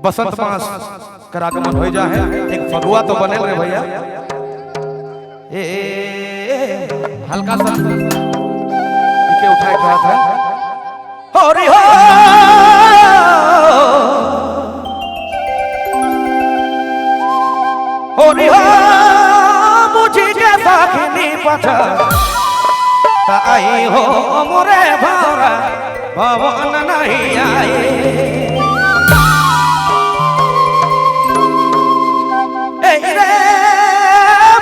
बसंत मास कर आगमन हो जा है। एक फगुआ तो बने रे भैया। हल्का सा के उठाए कहा था होरी हो होरी हो मुझे के साखनी पथा आई हो मोरे भावरा भवन नहीं आए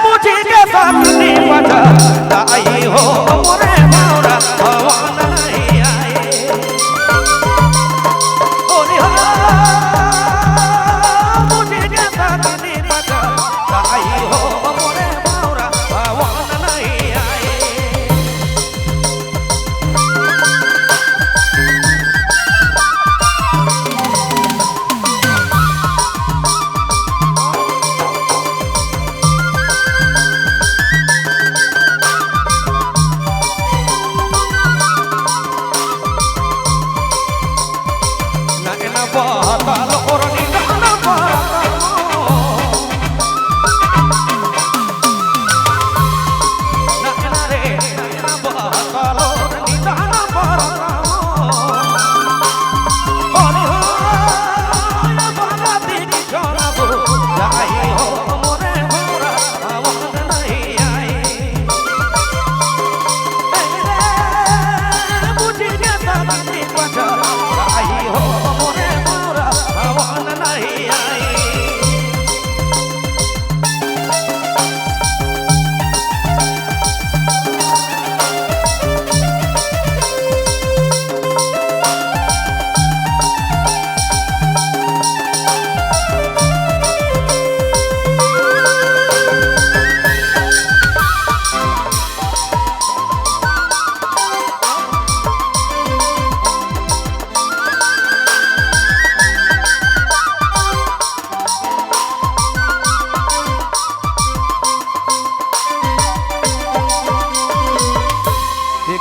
मुझे के साखनी पथा आई हो मोरे भावरा भवन नहीं आए होरी हो मुझे के साखनी पथा आई हो मोरे भावरा भवन नहीं आए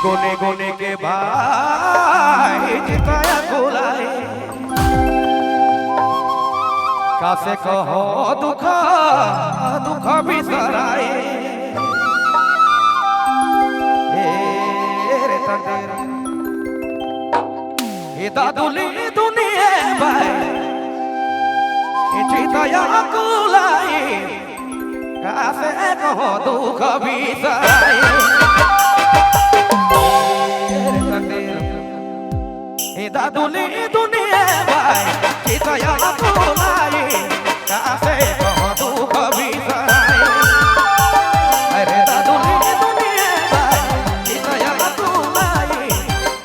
गोने गोने के भाई जिताया कोलाए कासे कहो दुख दुख बिसराए रे तंदेर ये दादुली दुनिया भाई जिताया कोलाए कासे कहो दुख बिसराए दादुली दुनिया भाई चितया कोलाए कासे कहो दुख बिसराए अरे दादुली दुनिया भाई चितया कोलाए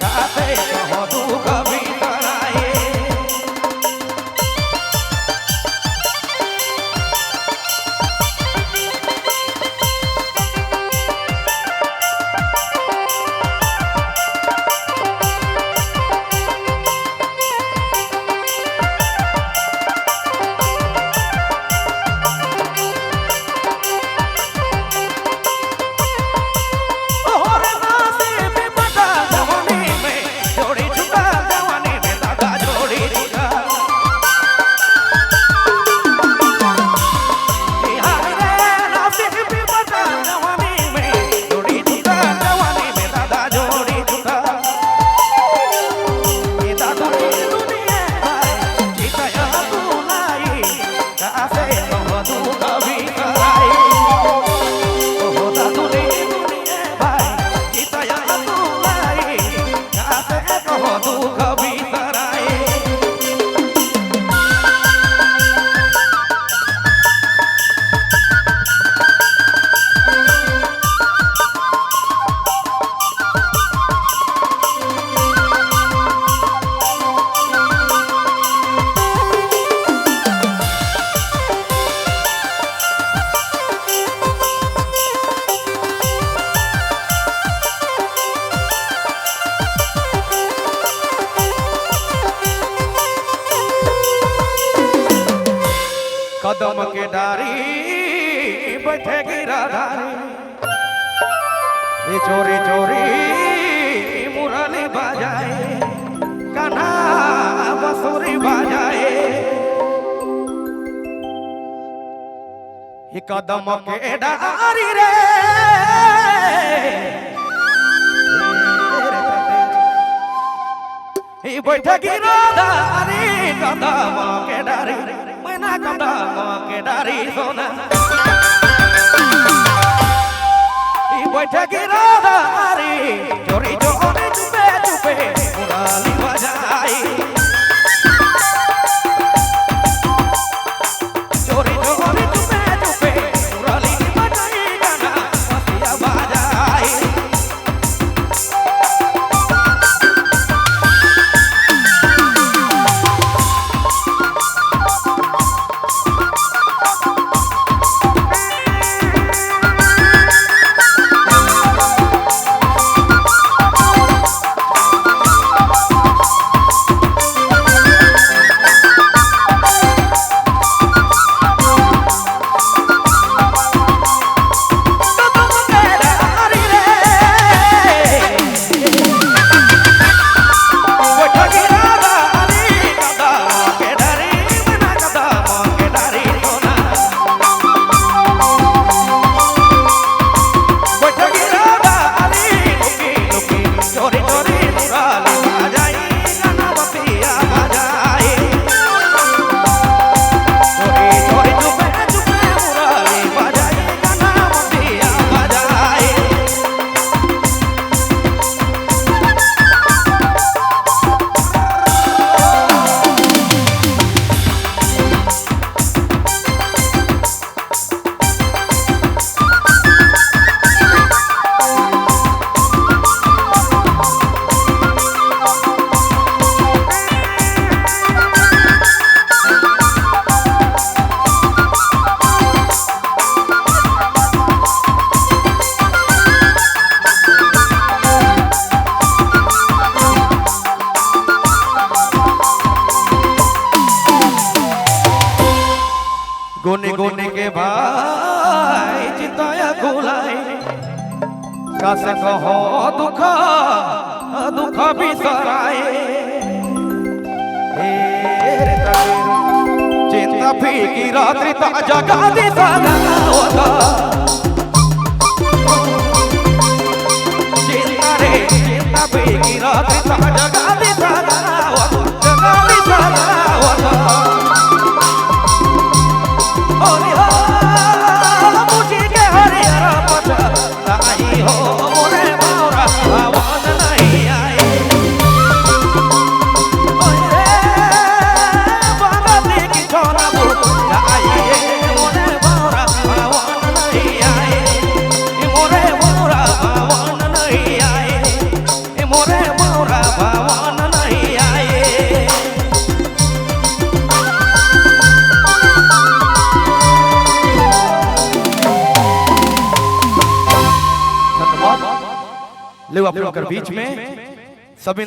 कासे कहो दुख बिसराए कदम के डारी बैठेगी राधारी ये चोरी चोरी मुरली बजाए कान्हा बंसुरी बजाए कदम के डारी रे बैठकी दारी कदम के डारी मैना कदम के डारी सोना बैठकी दारी चोरी चोरी चुपे चुपे मुराली बजाई चोरी चोरी चुपे चुपे मुराली बजाई गाना बसिया बजाई गोने गोने के भाई चिताया गुलाई कासे कहो दुख दुख बिसराए चिंता फीकी रात्रि ता जगा दी सगावता चिंता रे चिंता फीकी रात्रि ता जगा दी सगावता जगा दी सगावता होरी हो मुझे के हरिहर पता आई हो मोरे बावरा आवाज नहीं आई ओए बांगती की छोरा बुला आई मोरे बावरा आवाज नहीं आई मोरे बावरा आवाज नहीं आई मोरे बावरा आवाज नहीं आई ले आप लोग बीच में